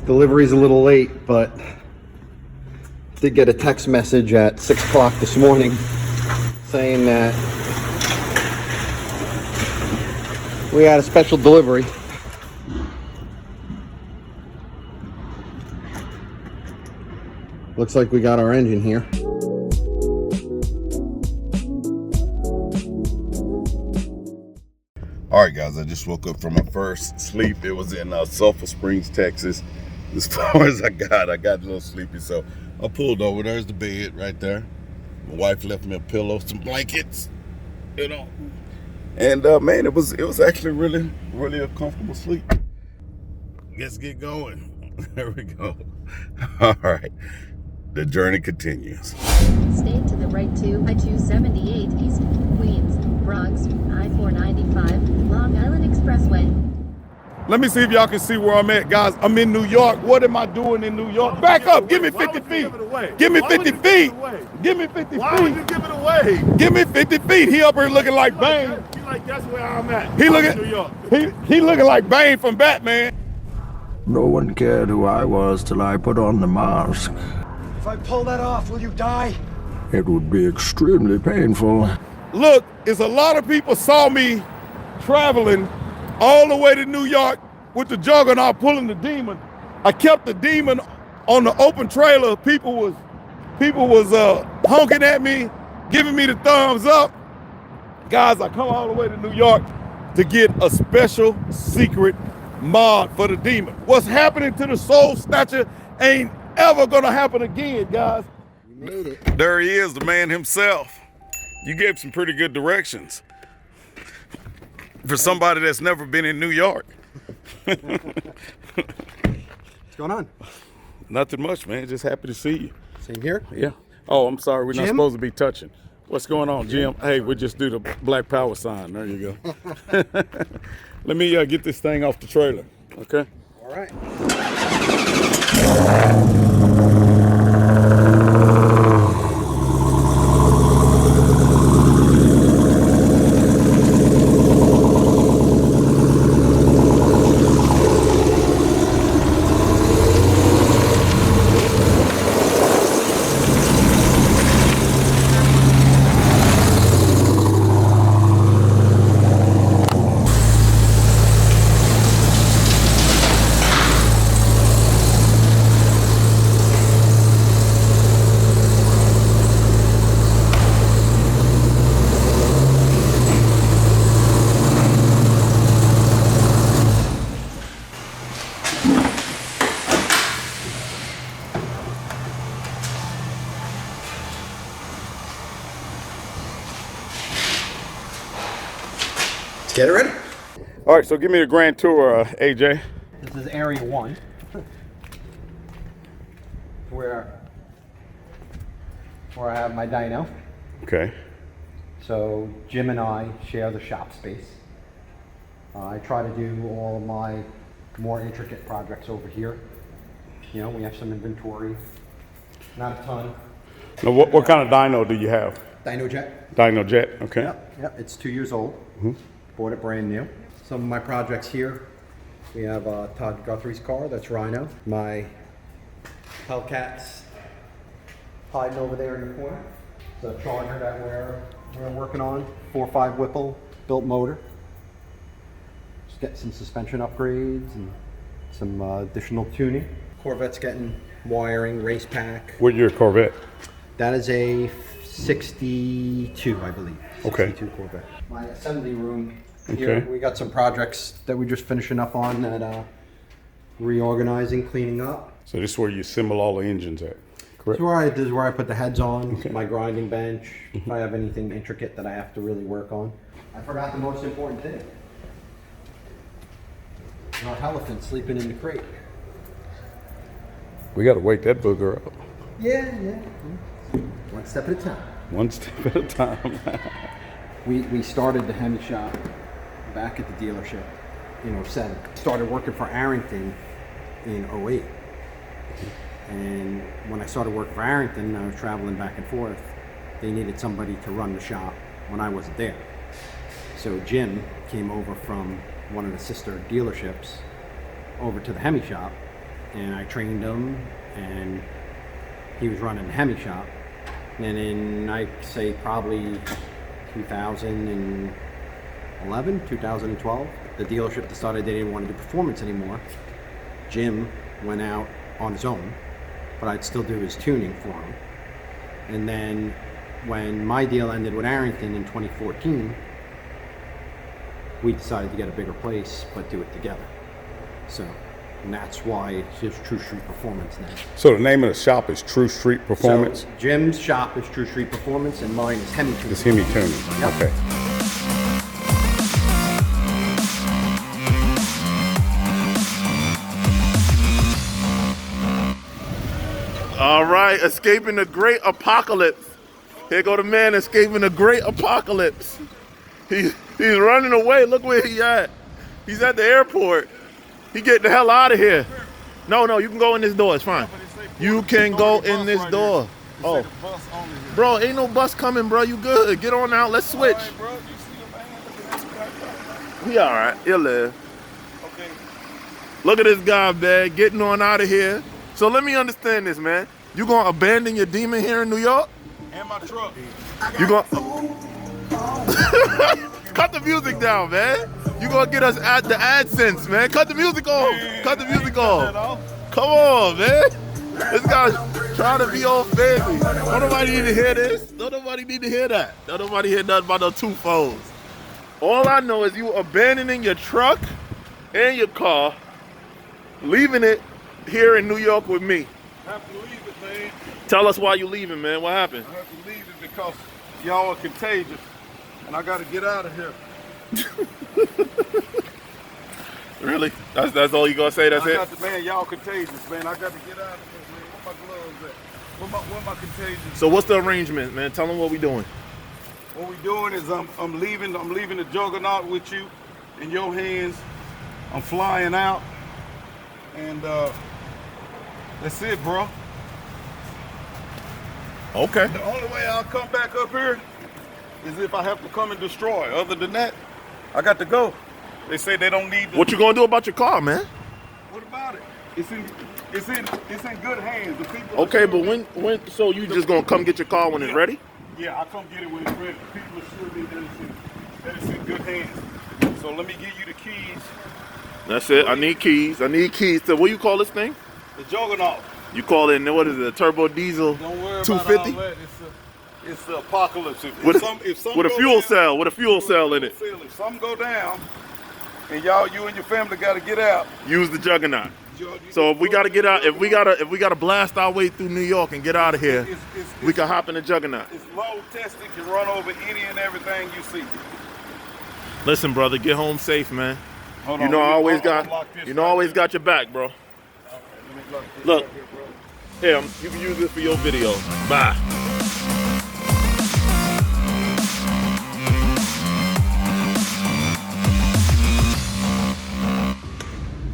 Delivery's a little late, but did get a text message at 6 o'clock this morning saying that we had a special delivery. Looks like we got our engine here. All right, guys, I just woke up from my first sleep. It was in Sulphur Springs, Texas. As far as I got a little sleepy, so I pulled over. There's the bed right there. My wife left me a pillow, some blankets, you know. And man, it was actually really a comfortable sleep. Let's get going. There we go. All right, the journey continues. Stay to the right to I-278 East, Queens, Bronx, I-495, Long Island Expressway. Let me see if y'all can see where I'm at, guys. I'm in New York. What am I doing in New York? Back up. Give me 50 feet. Give me 50 feet. Give me 50 feet. Why would you give it away? Give me 50 feet. He up here looking like Bane. You like that's where I'm at. He I'm looking. in New York. He looking like Bane from Batman. No one cared who I was till I put on the mask. If I pull that off, will you die? It would be extremely painful. Look, it's a lot of people saw me traveling all the way to New York with the juggernaut pulling the demon. I kept the demon on the open trailer. People was honking at me, giving me the thumbs up. Guys, I come all the way to New York to get a special secret mod for the demon. What's happening to the Soul Snatcher ain't ever gonna happen again, guys. We made it. There he is, the man himself. You gave some pretty good directions for somebody that's never been in New York. What's going on? Nothing much, man. Just happy to see you. Same here. Yeah. Oh, I'm sorry. We're not Jim? supposed to be touching. What's going on, Jim? Hey, we just do the Black Power sign. There you go. Let me get this thing off the trailer, okay? All right. Get it ready? All right, so give me a grand tour, AJ. This is area 1. Where I have my dyno. Okay. So Jim and I share the shop space. I try to do all of my more intricate projects over here. You know, we have some inventory, not a ton. Now, what kind of dyno do you have? Dyno Jet. Dyno Jet, okay. Yep, it's 2 years old. Bought it brand new. Some of my projects here, we have Todd Guthrie's car, that's Rhino. My Hellcats hiding over there in the corner. The Charger that we're working on, 4.5 Whipple built motor. Just get some suspension upgrades and some additional tuning. Corvette's getting wiring, race pack. What year Corvette? That is a 62, I believe. Okay. 62 Corvette. My assembly room. Okay. Here, we got some projects that we're just finishing up on that reorganizing, cleaning up. So this is where you assemble all the engines at, correct? This is where I put the heads on, Okay. my grinding bench, if I have anything intricate that I have to really work on. I forgot the most important thing. Our elephant sleeping in the crate. We got to wake that booger up. Yeah. One step at a time. One step at a time. We started the Hemi shop back at the dealership in 07. Started working for Arrington in 08. And when I started working for Arrington, I was traveling back and forth. They needed somebody to run the shop when I wasn't there. So Jim came over from one of the sister dealerships over to the Hemi shop and I trained him, and he was running a Hemi shop. And in, I'd say probably 2011, 2012, the dealership decided they didn't want to do performance anymore. Jim went out on his own, but I'd still do his tuning for him. And then when my deal ended with Arrington in 2014, we decided to get a bigger place, but do it together. So, and that's why it's just True Street Performance now. So the name of the shop is True Street Performance? So Jim's shop is True Street Performance, and mine is Hemituner. It's Hemituner. Yep. Okay. All right, escaping the great apocalypse. Here go the man escaping the great apocalypse. He's running away. Look where he at. He's at the airport. He getting the hell out of here. No, you can go in this door. It's fine. You can go in this door. Oh, bro, ain't no bus coming, bro. You good? Get on out. Let's switch. He all right. He'll live. Okay. Look at this guy, man, getting on out of here. So let me understand this, man. You gonna abandon your demon here in New York? And my truck. You gonna cut the music down, man. You gonna get us at the AdSense, man. Cut the music off. Cut the music off. Come on, man. This guy's trying to be old fancy. Don't nobody need to hear this. Don't nobody need to hear that. Don't nobody hear nothing about no two phones. All I know is you abandoning your truck and your car, leaving it here in New York with me. I have to leave it, man. Tell us why you leaving, man. What happened? I have to leave it because y'all are contagious, and I got to get out of here. Really? That's all you gonna say? That's it? Man, y'all contagious, man. I got to get out of here, man. Where my gloves at? Where my contagious? So what's the arrangement, man? Tell them what we doing. What we doing is I'm leaving the juggernaut with you in your hands. I'm flying out, and that's it, bro. Okay. The only way I'll come back up here is if I have to come and destroy. Other than that, I got to go. They say they don't need. What you gonna do about your car, man? What about it? It's in good hands. The people. Okay, but when so you just gonna come get your car when it's ready? Yeah, I'll come get it when it's ready. The people assure me that it's in good hands. So let me give you the keys. That's it. I need keys. I need keys to what you call this thing? The juggernaut. You call it, what is it, a turbo diesel Don't worry 250? about all that. It's the apocalypse. If With some a go fuel down, cell, with a fuel cell in it. If some go down, and you and your family got to get out. Use the juggernaut. So if we gotta get out, if we gotta blast our way through New York and get out of here, we can hop in the juggernaut. It's load tested, can run over any and everything you see. Listen, brother, get home safe, man. Hold You on, know I always I'll got, lock this you know I right always here. got your back, bro. Okay, let me lock this Look. right here, bro. Here, you can use this for your video. Bye.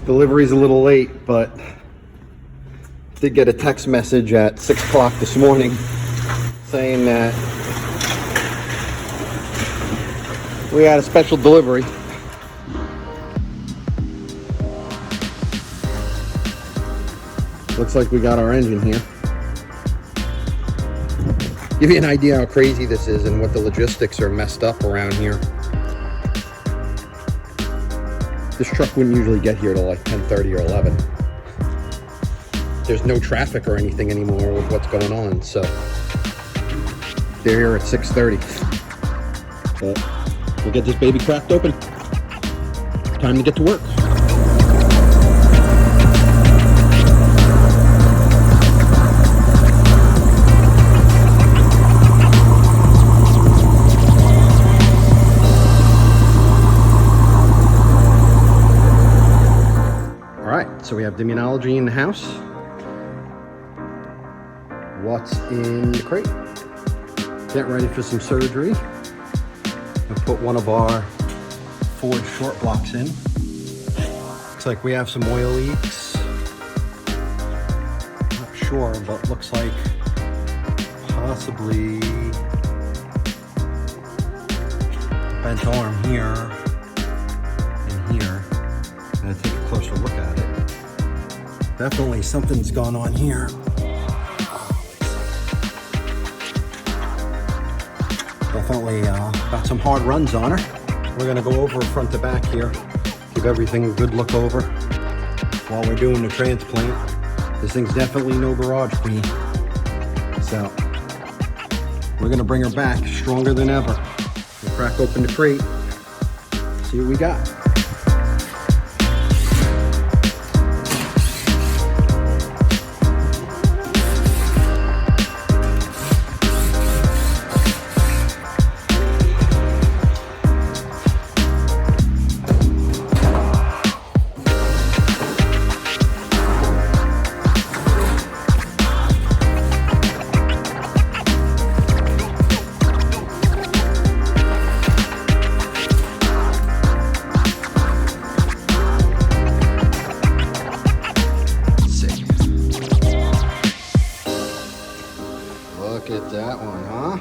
Delivery's a little late, but did get a text message at 6 o'clock this morning saying that we had a special delivery. Looks like we got our engine here. Give you an idea how crazy this is and what the logistics are messed up around here. This truck wouldn't usually get here till like 10:30 or 11. There's no traffic or anything anymore with what's going on, so they're here at 6:30. But we'll get this baby cracked open. Time to get to work. So we have Demonology in the house. What's in the crate? Get ready for some surgery. I put one of our Ford short blocks in. Looks like we have some oil leaks. Not sure, but looks like possibly bent arm here and here. I'm gonna take a closer look at it. Definitely something's gone on here. Definitely got some hard runs on her. We're gonna go over front to back here, give everything a good look over while we're doing the transplant. This thing's definitely no garage queen. So we're gonna bring her back stronger than ever. We'll crack open the crate, see what we got. Look at that one, huh?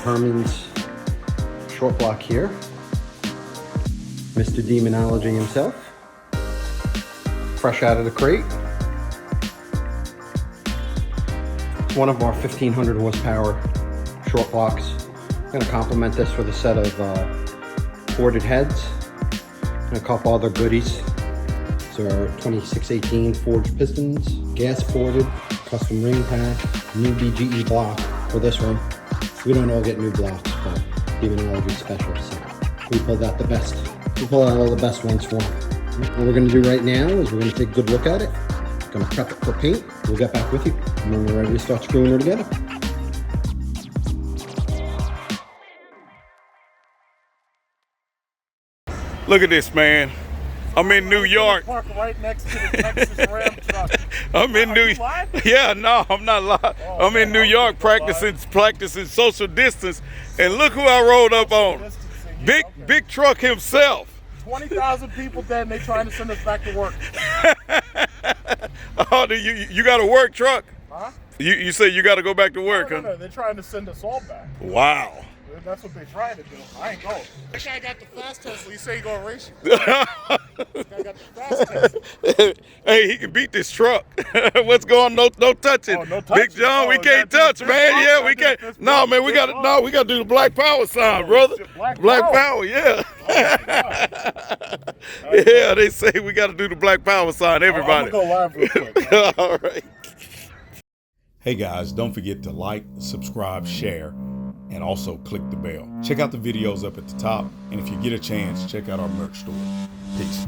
Herman's short block here. Mr. Demonology himself. Fresh out of the crate. One of our 1500 horsepower short blocks. I'm gonna complement this with a set of ported heads and a couple other goodies. So our 2618 forged pistons, gas ported, custom ring pack, new BGE block for this one. We don't all get new blocks, but Demonology is special, so we pulled out the best. We pulled out all the best ones for them. What we're gonna do right now is we're gonna take a good look at it. Gonna prep it for paint. We'll get back with you when we're ready to start screwing her together. Look at this, man. I'm in New York. Park right next to the Texas Ram truck. I'm in New York. Yeah, no, I'm not live. I'm in New York practicing social distance, and look who I rolled up on. Big truck himself. 20,000 people dead, and they trying to send us back to work. Oh, you got a work truck? Huh? You say you got to go back to work? No, they're trying to send us all back. Wow. That's what they're trying to do. I ain't going. That guy got the fast test. You say he gonna race you? This guy got the fast test. Hey, he can beat this truck. What's going on? No touching. Oh, no touching. Big John, we can't touch, man. Yeah, we can't. No, man, we got to do the Black Power sign, brother. Black Power, yeah. Yeah, they say we got to do the Black Power sign, everybody. I'm gonna go live real quick. All right. Hey guys, don't forget to like, subscribe, share, and also click the bell. Check out the videos up at the top, and if you get a chance, check out our merch store. Peace.